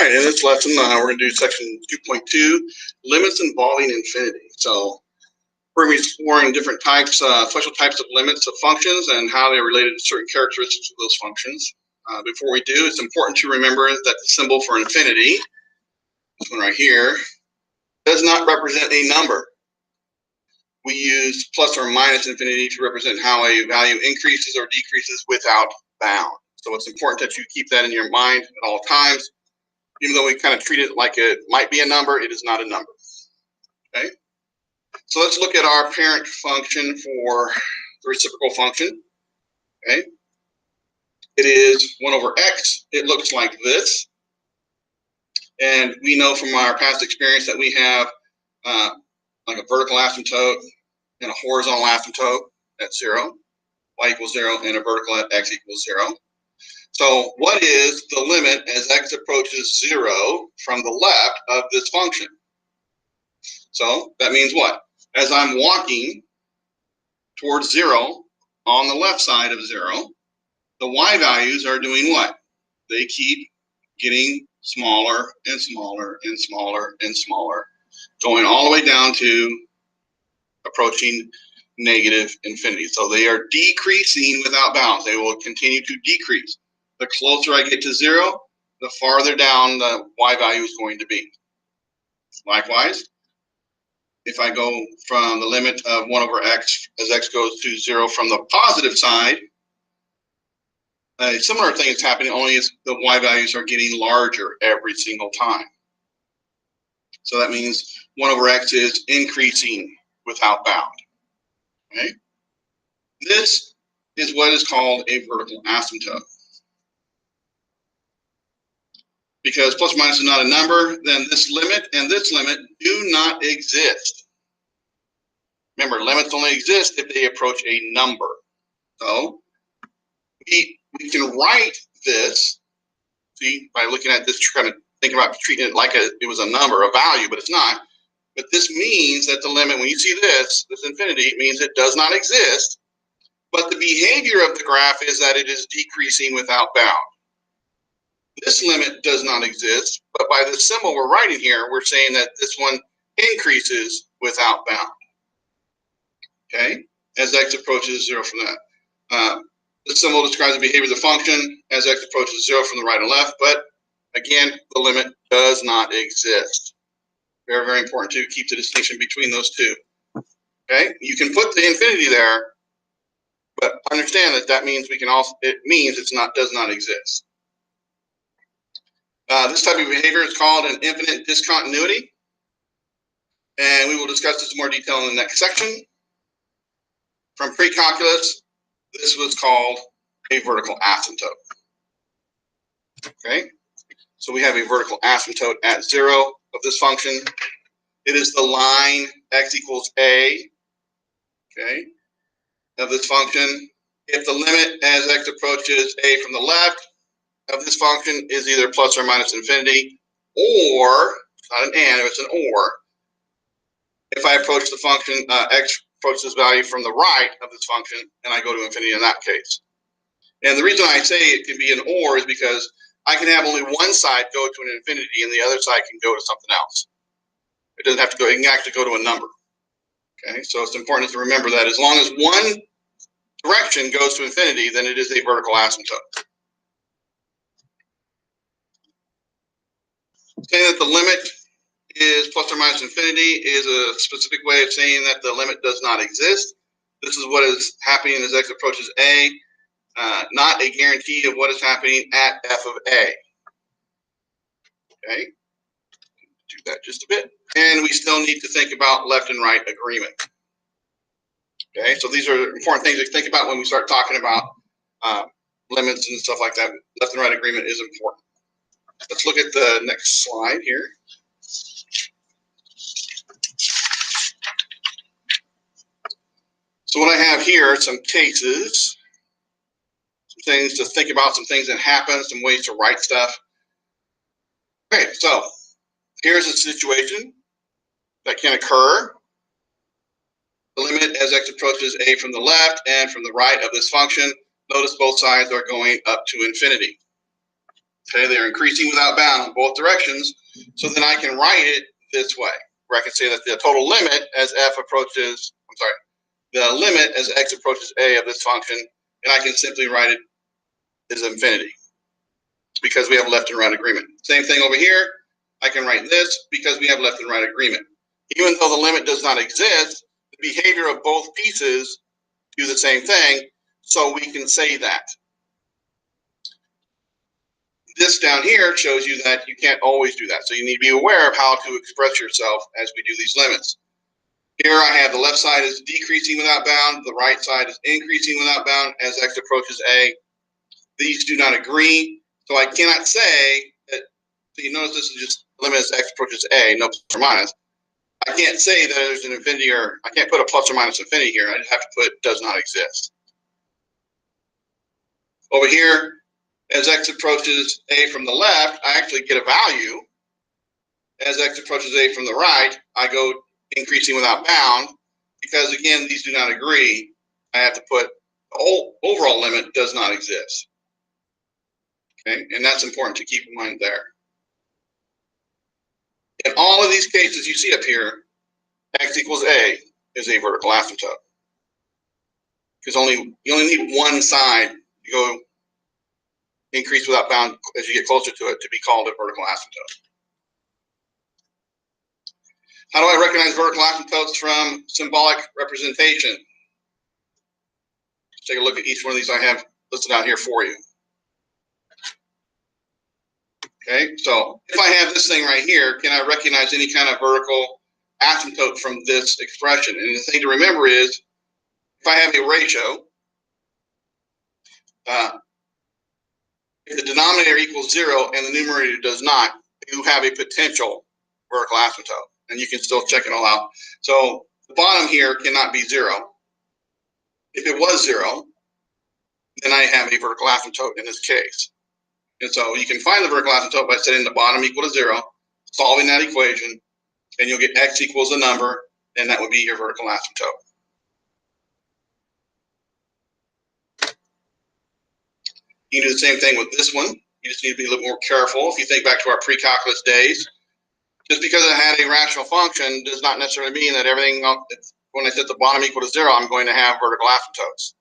right, in this lesson, we're going to do section 2.2, limits involving infinity. So we're going to be exploring different types, special types of limits of functions and how they're related to certain characteristics of those functions. Before we do, it's important to remember that the symbol for infinity, this one right here, does not represent a number. We use plus or minus infinity to represent how a value increases or decreases without bound. So it's important that you keep that in your mind at all times. Even though we kind of treat it like it might be a number, it is not a number. Okay? So let's look at our parent function for the reciprocal function. Okay? It is 1 over x. It looks like this. And we know from our past experience that we have like a vertical asymptote and a horizontal asymptote at 0, y equals 0, and a vertical at x equals 0. So what is the limit as x approaches 0 from the left of this function? So that means what? As I'm walking towards 0 on the left side of 0, the y values are doing what? They keep getting smaller and smaller and smaller and smaller, going all the way down to approaching negative infinity. So they are decreasing without bounds. They will continue to decrease. The closer I get to 0, the farther down the y value is going to be. Likewise, if I go from the limit of 1 over x as x goes to 0 from the positive side, a similar thing is happening, only is the y values are getting larger every single time. So that means 1 over x is increasing without bound. Okay? This is what is called a vertical asymptote. Because plus or minus is not a number, then this limit and this limit do not exist. Remember, limits only exist if they approach a number. So we can write this, see, by looking at this, kind of think about treating it like it was a number, a value, but it's not. But this means that the limit, when you see this infinity, it means it does not exist. But the behavior of the graph is that it is decreasing without bound. This limit does not exist, but by the symbol we're writing here, we're saying that this one increases without bound. Okay, as x approaches 0 from that. The symbol describes the behavior of the function as x approaches 0 from the right and left, but again, the limit does not exist. Very, very important to keep the distinction between those two. Okay, you can put the infinity there, but understand that that means it means it's not, does not exist. This type of behavior is called an infinite discontinuity, and we will discuss this in more detail in the next section. From pre-calculus, this was called a vertical asymptote. Okay, so we have a vertical asymptote at 0 of this function. It is the line x equals a, okay, of this function. If the limit as x approaches a from the left of this function is either plus or minus infinity, or, it's not an and, it's an or. If I approach the function, x approaches this value from the right of this function, and I go to infinity in that case. And the reason I say it can be an or is because I can have only one side go to an infinity and the other side can go to something else. It doesn't have to go, it can actually go to a number. Okay, so it's important to remember that as long as one direction goes to infinity, then it is a vertical asymptote. Saying that the limit is plus or minus infinity is a specific way of saying that the limit does not exist. This is what is happening as x approaches a, not a guarantee of what is happening at f of a. Okay, do that just a bit. And we still need to think about left and right agreement. Okay, so these are important things to think about when we start talking about limits and stuff like that. Left and right agreement is important. Let's look at the next slide here. So what I have here are some cases, some things to think about, some things that happen, some ways to write stuff. Okay, so here's a situation that can occur. The limit as x approaches a from the left and from the right of this function. Notice both sides are going up to infinity. Okay, they're increasing without bound in both directions. So then I can write it this way, where I can say that the total limit as f approaches, the limit as x approaches a of this function, and I can simply write it as infinity because we have left and right agreement. Same thing over here. I can write this because we have left and right agreement. Even though the limit does not exist, the behavior of both pieces do the same thing, so we can say that. This down here shows you that you can't always do that. So you need to be aware of how to express yourself as we do these limits. Here I have the left side is decreasing without bound, the right side is increasing without bound as x approaches a. These do not agree, so I cannot say that, so you notice this is just limit as x approaches a, no plus or minus. I can't say that there's an infinity, or I can't put a plus or minus infinity here. I just have to put does not exist. Over here, as x approaches a from the left, I actually get a value. As x approaches a from the right, I go increasing without bound, because again, these do not agree. I have to put the overall limit does not exist. Okay, and that's important to keep in mind there. In all of these cases you see up here, x equals a is a vertical asymptote. Because you only need one side to go increase without bound as you get closer to it to be called a vertical asymptote. How do I recognize vertical asymptotes from symbolic representation? Let's take a look at each one of these I have listed out here for you. Okay, so if I have this thing right here, can I recognize any kind of vertical asymptote from this expression? And the thing to remember is, if I have a ratio, if the denominator equals 0 and the numerator does not, you have a potential vertical asymptote, and you can still check it all out. So the bottom here cannot be 0. If it was 0, then I have a vertical asymptote in this case. And so you can find the vertical asymptote by setting the bottom equal to 0, solving that equation, and you'll get x equals a number, and that would be your vertical asymptote. You can do the same thing with this one. You just need to be a little more careful. If you think back to our pre-calculus days, just because it had a rational function does not necessarily mean that everything, when I set the bottom equal to 0, I'm going to have vertical asymptotes.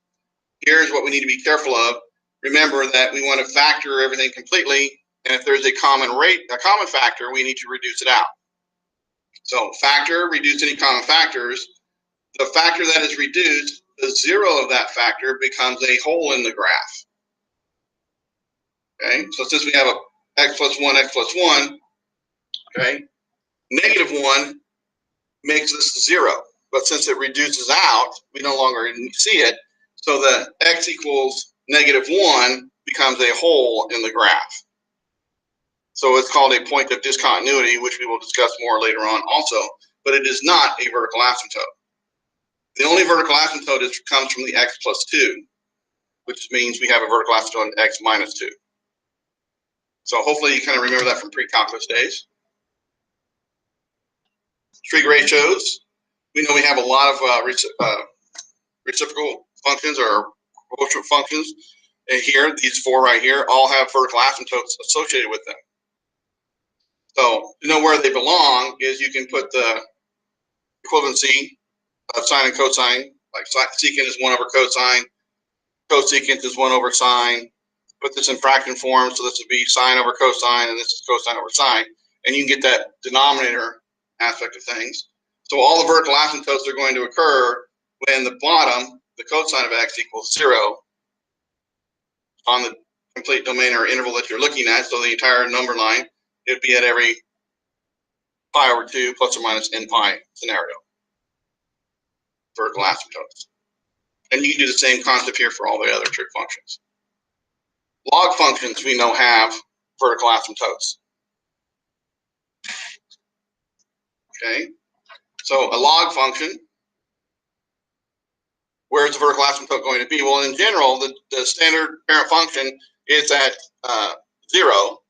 Here's what we need to be careful of. Remember that we want to factor everything completely, and if there's a common factor, we need to reduce it out. So factor, reduce any common factors. The factor that is reduced, the 0 of that factor becomes a hole in the graph. Okay, so since we have a x plus 1, okay, -1 makes this 0. But since it reduces out, we no longer see it. So the x equals -1 becomes a hole in the graph. So it's called a point of discontinuity, which we will discuss more later on also, but it is not a vertical asymptote. The only vertical asymptote comes from the x plus 2, which means we have a vertical asymptote in x minus 2. So hopefully you kind of remember that from pre-calculus days. Trig ratios. We know we have a lot of reciprocal functions or quotient functions. And here, these 4 right here, all have vertical asymptotes associated with them. So to know where they belong is you can put the equivalency of sine and cosine, like secant is 1 over cosine, cosecant is 1 over sine. Put this in fraction form, so this would be sine over cosine, and this is cosine over sine. And you can get that denominator aspect of things. So all the vertical asymptotes are going to occur when the bottom, the cosine of x equals 0 on the complete domain or interval that you're looking at. So the entire number line, it would be at every pi over 2 plus or minus n pi scenario. Vertical asymptotes. And you can do the same concept here for all the other trig functions. Log functions we know have vertical asymptotes. Okay, so a log function, where's the vertical asymptote going to be? Well, in general, the standard parent function is at 0.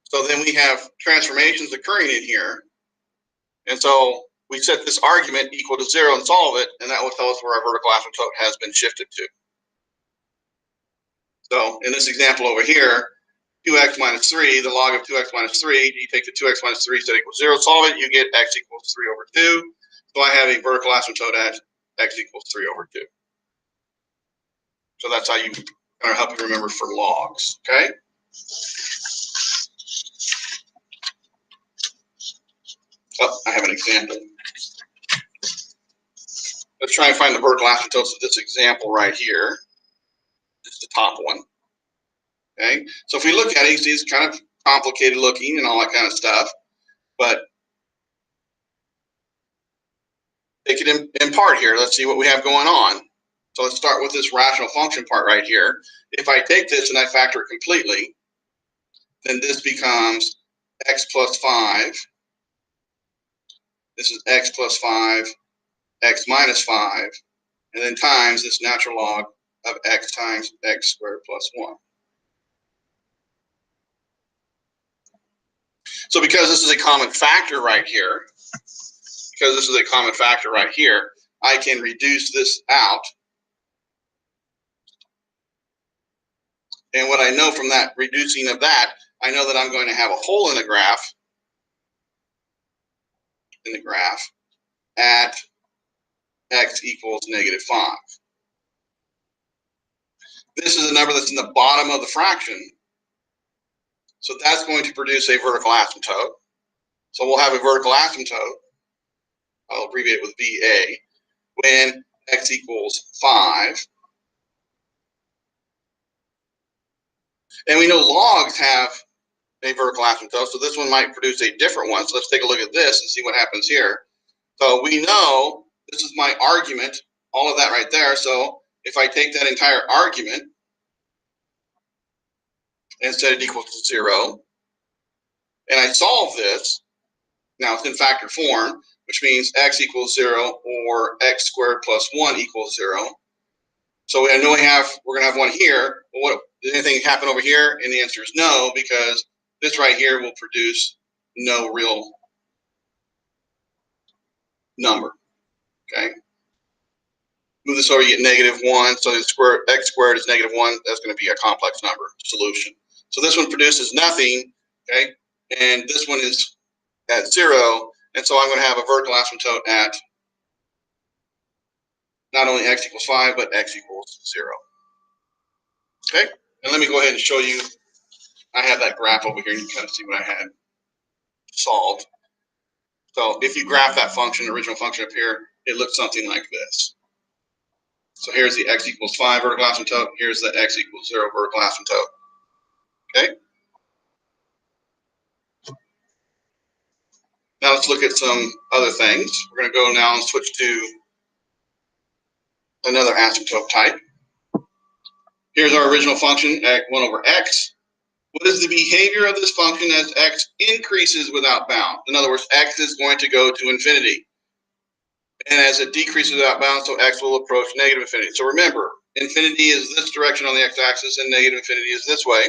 So then we have transformations occurring in here. And so we set this argument equal to 0 and solve it, and that will tell us where our vertical asymptote has been shifted to. So in this example over here, 2x minus 3, the log of 2x minus 3, you take the 2x minus 3, set equals 0, solve it, you get x equals 3 over 2. So I have a vertical asymptote at x equals 3 over 2. So that's how you kind of help you remember for logs, okay? Oh, I have an example. Let's try and find the vertical asymptotes of this example right here. Just the top one. Okay, so if we look at it, you see it's kind of complicated looking and all that kind of stuff. But take it in part here. Let's see what we have going on. So let's start with this rational function part right here. If I take this and I factor it completely, then this becomes x plus 5. This is x plus 5, x minus 5, and then times this natural log of x times x squared plus 1. So because this is a common factor right here, I can reduce this out. And what I know from that reducing of that, I know that I'm going to have a hole in the graph, at x equals negative 5. This is a number that's in the bottom of the fraction. So that's going to produce a vertical asymptote. So we'll have a vertical asymptote, I'll abbreviate it with VA, when x equals 5. And we know logs have a vertical asymptote, so this one might produce a different one. So let's take a look at this and see what happens here. So we know this is my argument, all of that right there. So if I take that entire argument and set it equal to 0, and I solve this, now it's in factor form, which means x equals 0 or x squared plus 1 equals 0. So I know we're going to have one here. But what, did anything happen over here? And the answer is no, because this right here will produce no real number. Okay. Move this over, you get negative 1. So the x squared is negative 1. That's going to be a complex number solution. So this one produces nothing. Okay. And this one is at 0. And so I'm going to have a vertical asymptote at not only x equals 5, but x equals 0. Okay. And let me go ahead and show you. I have that graph over here. And you can kind of see what I had solved. So if you graph that function, original function up here, it looks something like this. So here's the x equals 5 vertical asymptote. Here's the x equals 0 vertical asymptote. Okay. Now let's look at some other things. We're going to go now and switch to another asymptote type. Here's our original function at 1 over x. What is the behavior of this function as x increases without bound? In other words, x is going to go to infinity. And as it decreases without bound, so x will approach negative infinity. So remember, infinity is this direction on the x-axis and negative infinity is this way.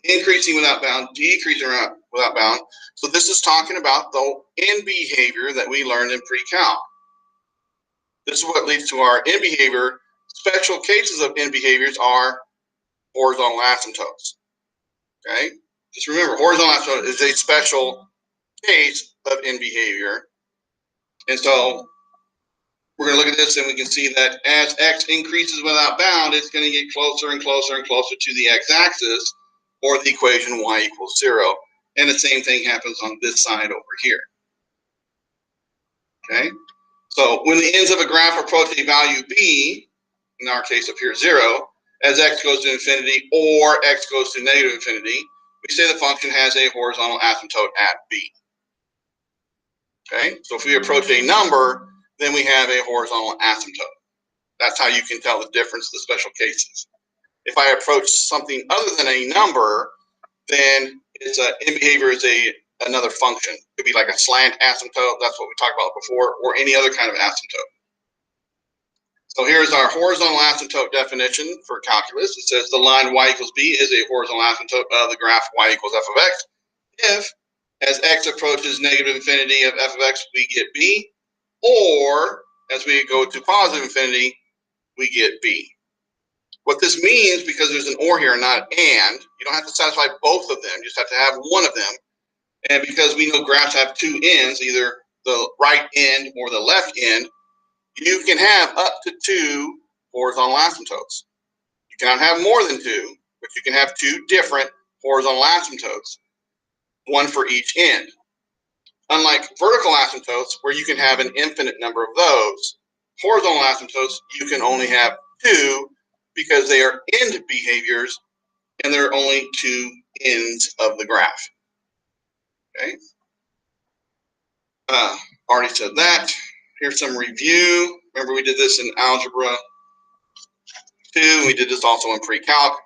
Increasing without bound, decreasing without bound. So this is talking about the end behavior that we learned in pre-calc. This is what leads to our end behavior. Special cases of end behaviors are horizontal asymptotes. Okay? Just remember, horizontal asymptote is a special case of end behavior. And so we're going to look at this and we can see that as x increases without bound, it's going to get closer and closer and closer to the x-axis, or the equation y equals 0. And the same thing happens on this side over here. Okay? So when the ends of a graph approach a value b, in our case up here 0, as x goes to infinity or x goes to negative infinity, we say the function has a horizontal asymptote at b. Okay? So if we approach a number, then we have a horizontal asymptote. That's how you can tell the difference, the special cases. If I approach something other than a number, then it's end behavior is another function. It could be like a slant asymptote, that's what we talked about before, or any other kind of asymptote. So here's our horizontal asymptote definition for calculus. It says the line y equals b is a horizontal asymptote of the graph y equals f of x. If, as x approaches negative infinity of f of x, we get b, or as we go to positive infinity, we get b. What this means, because there's an or here and not and, you don't have to satisfy both of them. You just have to have one of them. And because we know graphs have two ends, either the right end or the left end, you can have up to two horizontal asymptotes. You cannot have more than two, but you can have two different horizontal asymptotes, one for each end. Unlike vertical asymptotes, where you can have an infinite number of those, horizontal asymptotes, you can only have two because they are end behaviors and there are only two ends of the graph. Okay. Already said that. Here's some review. Remember, we did this in Algebra 2. We did this also in pre-calc.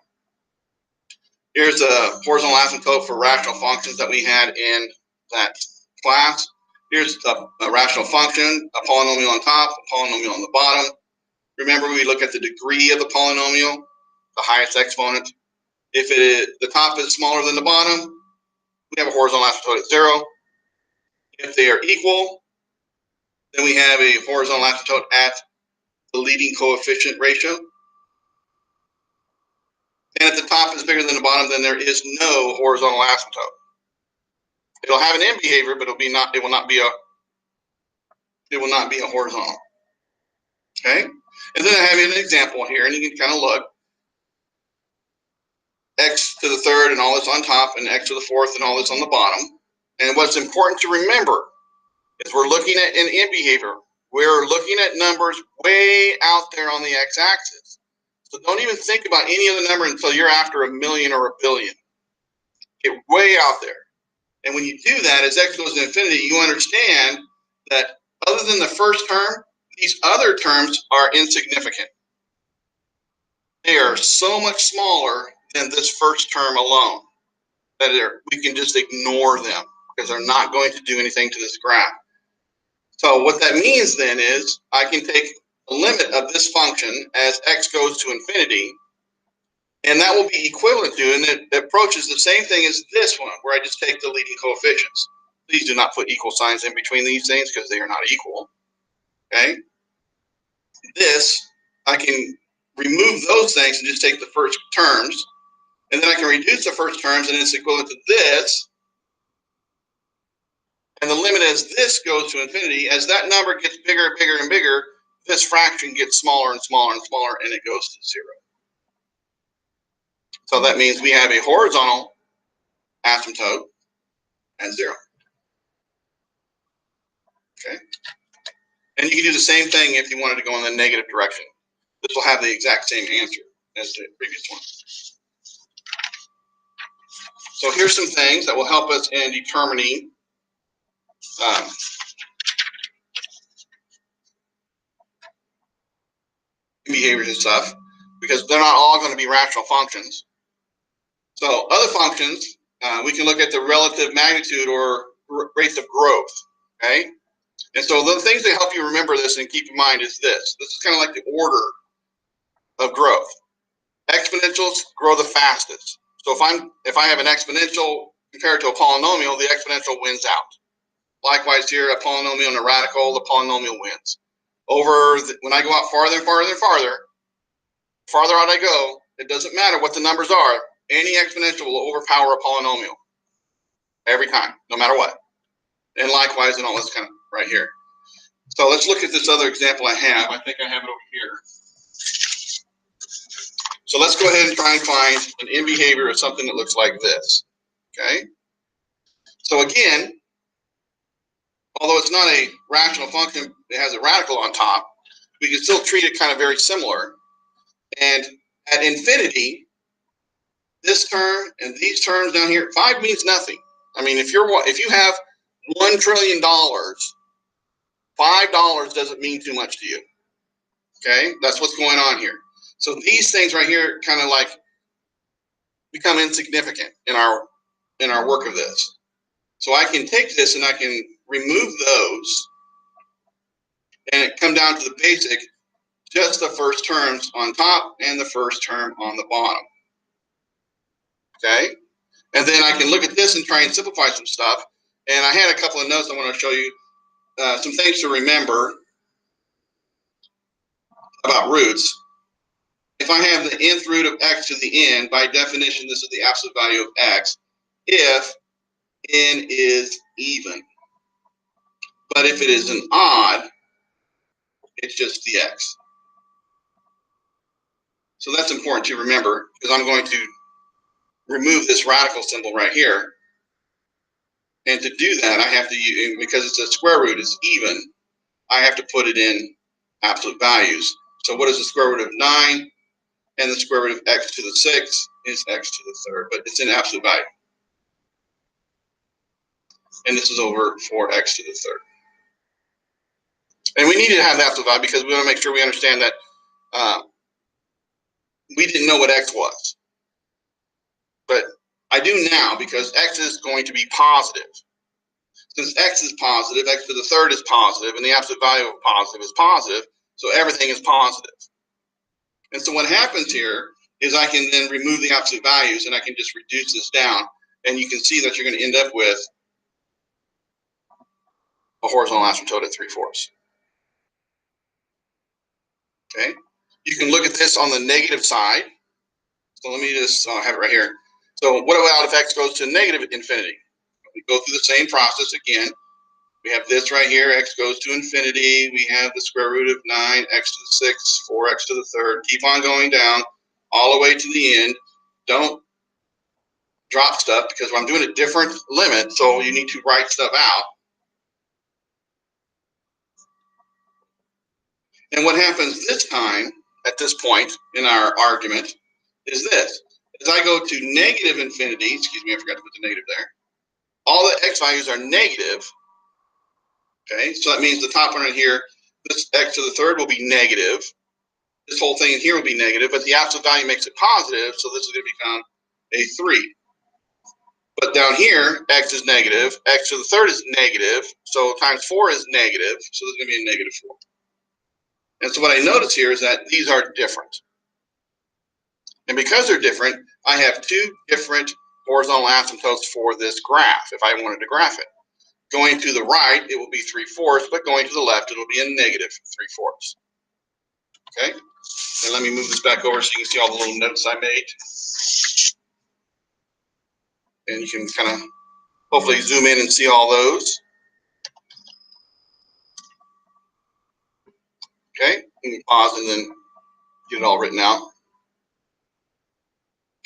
Here's a horizontal asymptote for rational functions that we had in that class. Here's a rational function, a polynomial on top, a polynomial on the bottom. Remember, we look at the degree of the polynomial, the highest exponent. If the top is smaller than the bottom, we have a horizontal asymptote at 0. If they are equal, then we have a horizontal asymptote at the leading coefficient ratio. And if the top is bigger than the bottom, then there is no horizontal asymptote. It'll have an end behavior, but it will not be a horizontal. Okay? And then I have an example here, and you can kind of look. X to the third and all this on top, and x to the fourth and all this on the bottom. And what's important to remember is we're looking at an end behavior. We're looking at numbers way out there on the x-axis. So don't even think about any other number until you're after a million or a billion. Get way out there. And when you do that, as x goes to infinity, you understand that other than the first term, these other terms are insignificant. They are so much smaller than this first term alone that we can just ignore them because they're not going to do anything to this graph. So what that means then is I can take the limit of this function as x goes to infinity, and that will be equivalent to, and it approaches the same thing as this one, where I just take the leading coefficients. Please do not put equal signs in between these things because they are not equal. Okay? This, I can remove those things and just take the first terms, and then I can reduce the first terms, and it's equivalent to this. And the limit as this goes to infinity, as that number gets bigger and bigger and bigger, this fraction gets smaller and smaller and smaller, and it goes to 0. So that means we have a horizontal asymptote at 0. Okay. And you can do the same thing if you wanted to go in the negative direction. This will have the exact same answer as the previous one. So here's some things that will help us in determining behaviors and stuff, because they're not all going to be rational functions. So other functions, we can look at the relative magnitude or rates of growth, okay? And so the things that help you remember this and keep in mind is this. This is kind of like the order of growth. Exponentials grow the fastest. So if I have an exponential compared to a polynomial, the exponential wins out. Likewise here, a polynomial and a radical, the polynomial wins. When I go out farther and farther and farther out I go, it doesn't matter what the numbers are, any exponential will overpower a polynomial every time, no matter what. And likewise, and all this kind of right here. So let's look at this other example I have. I think I have it over here. So let's go ahead and try and find an end behavior of something that looks like this. Okay. So again, although it's not a rational function, it has a radical on top, we can still treat it kind of very similar. And at infinity, this term and these terms down here, 5 means nothing. I mean, if you have $1 trillion, $5 doesn't mean too much to you. Okay, that's what's going on here. So these things right here kind of like become insignificant in our work of this. So I can take this and I can remove those, and it come down to the basic, just the first terms on top and the first term on the bottom. Okay, and then I can look at this and try and simplify some stuff. And I had a couple of notes I want to show you, some things to remember about roots. if I have the nth root of x to the n, by definition, this is the absolute value of x, if n is even. But if it is an odd, it's just the x. So that's important to remember, because I'm going to remove this radical symbol right here. And to do that, I have to use, because it's a square root, it's even, I have to put it in absolute values. So what is the square root of 9? And the square root of x to the 6 is x to the third, but it's in absolute value. And this is over 4x to the third. And we need to have the absolute value because we want to make sure we understand that we didn't know what x was. But I do now, because x is going to be positive. Since x is positive, x to the third is positive, and the absolute value of positive is positive, so everything is positive. And so what happens here is I can then remove the absolute values, and I can just reduce this down, and you can see that you're going to end up with a horizontal asymptote at 3/4. Okay? You can look at this on the negative side. So let me just have it right here. So what about if x goes to negative infinity? We go through the same process again. We have this right here, x goes to infinity. We have the square root of 9, x to the 6, 4x to the third. Keep on going down all the way to the end. Don't drop stuff because I'm doing a different limit, so you need to write stuff out. And what happens this time, at this point in our argument, is this. As I go to negative infinity, excuse me, I forgot to put the negative there. All the x values are negative. Okay, so that means the top one right here, this x to the third will be negative. This whole thing in here will be negative, but the absolute value makes it positive, so this is going to become a 3. But down here, x is negative, x to the third is negative, so times 4 is negative, so there's going to be a negative 4. And so what I notice here is that these are different. And because they're different, I have two different horizontal asymptotes for this graph, if I wanted to graph it. Going to the right, it will be 3/4, but going to the left, it'll be a negative 3/4. Okay? And let me move this back over so you can see all the little notes I made. And you can kind of hopefully zoom in and see all those. Okay? Let me pause and then get it all written out.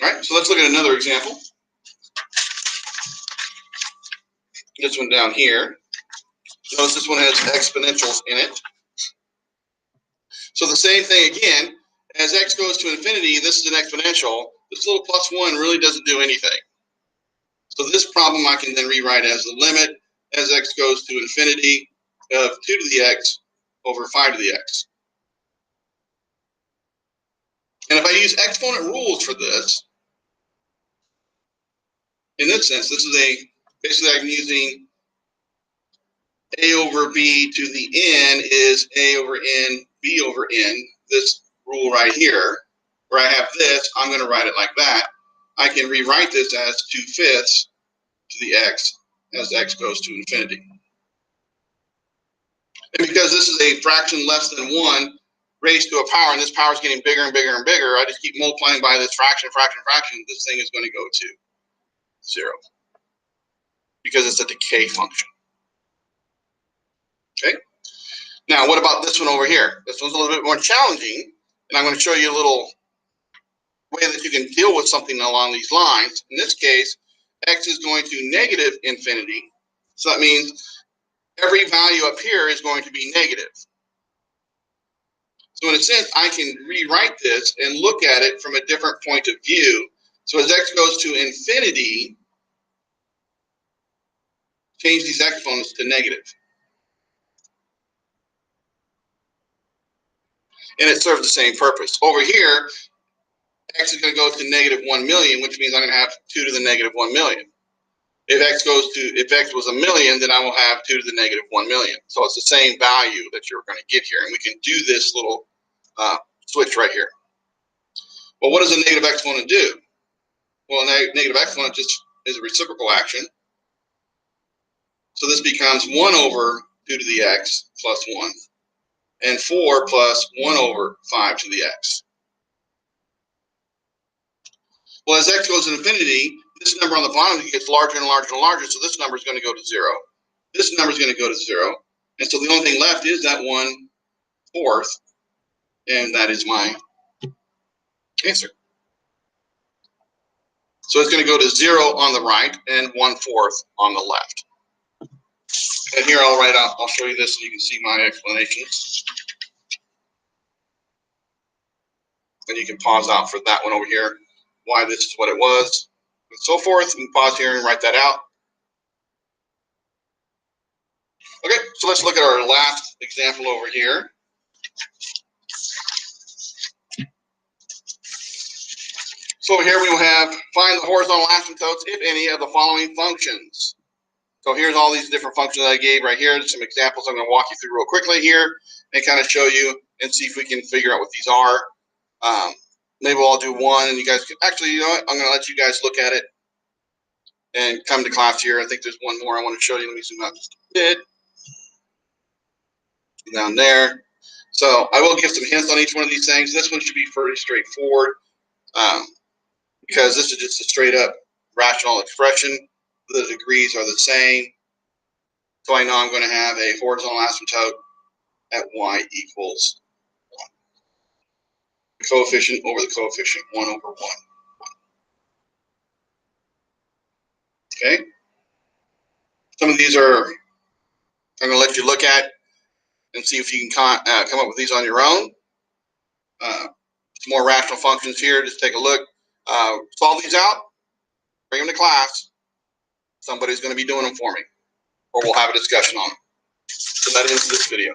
All right, so let's look at another example. This one down here. Notice this one has exponentials in it. So the same thing again, as x goes to infinity, this is an exponential. This little +1 really doesn't do anything. So this problem I can then rewrite as the limit as x goes to infinity of 2 to the x over 5 to the x. And if I use exponent rules for this, in this sense, this is basically I'm using a over b to the n is a over n, b over n, this rule right here, where I have this, I'm going to write it like that. I can rewrite this as 2/5 to the x as x goes to infinity. And because this is a fraction less than 1 raised to a power, and this power is getting bigger and bigger and bigger, I just keep multiplying by this fraction, this thing is going to go to 0. Because it's a decay function. Okay? Now, what about this one over here? This one's a little bit more challenging, and I'm going to show you a little way that you can deal with something along these lines. In this case, x is going to negative infinity, so that means every value up here is going to be negative. So in a sense, I can rewrite this and look at it from a different point of view. So as x goes to infinity, change these exponents to negative. And it serves the same purpose. Over here, x is going to go to negative 1 million, which means I'm going to have 2 to the negative 1 million. If x was a million, then I will have 2 to the negative 1 million. So it's the same value that you're going to get here. And we can do this little switch right here. Well, what does a negative exponent do? Well, a negative exponent just is a reciprocal action. So this becomes 1 over 2 to the x plus 1. And 4 plus 1 over 5 to the x. Well, as x goes to infinity, this number on the bottom gets larger and larger and larger, so this number is going to go to 0. This number is going to go to 0. And so the only thing left is that 1/4, and that is my answer. So it's going to go to 0 on the right and 1/4 on the left. And here I'll show you this so you can see my explanations. And you can pause out for that one over here, why this is what it was, and so forth. You can pause here and write that out. Okay, so let's look at our last example over here. So over here we will have find the horizontal asymptotes, if any, of the following functions. So here's all these different functions that I gave right here. Some examples I'm going to walk you through real quickly here and kind of show you and see if we can figure out what these are. Maybe I'll do one and you guys can, actually, you know what, I'm going to let you guys look at it and come to class here. I think there's one more I want to show you. Let me zoom out just a bit. Down there. So I will give some hints on each one of these things. This one should be pretty straightforward because this is just a straight up rational expression. The degrees are the same. So I know I'm going to have a horizontal asymptote at y equals 1. The coefficient over the coefficient, 1 over 1. Okay? Some of these are I'm going to let you look at and see if you can come up with these on your own. Some more rational functions here. Just take a look. Solve these out. Bring them to class. Somebody's going to be doing them for me. Or we'll have a discussion on them. So that ends this video.